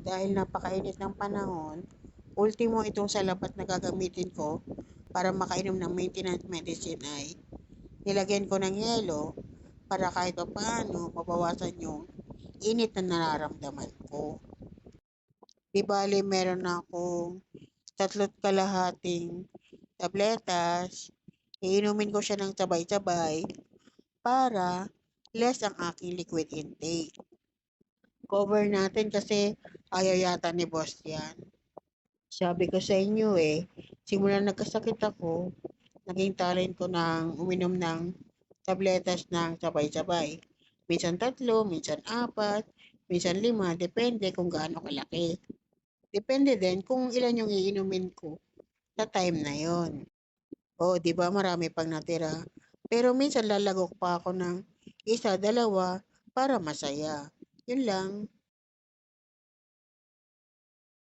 dahil napakainit ng panahon, ultimo itong salapat na gagamitin ko para makainom ng maintenance medicine ay nilagyan ko ng yelo para kahit paano mabawasan yung init na nararamdaman ko. Di bale meron akong 3 kalahating tabletas, iinumin ko siya ng sabay-sabay para less ang aking liquid intake. Cover natin kasi ayaw yata ni boss yan. Sabi ko sa inyo simula nagkasakit ako, naging talent ko ng uminom ng tabletas ng sabay-sabay. Minsan 3, minsan 4, minsan 5, depende kung gaano kalaki. Depende din kung ilan yung iinumin ko sa time na yon. O, di ba marami pang natira. Pero minsan lalagok pa ako ng isa, dalawa para masaya. Yun lang.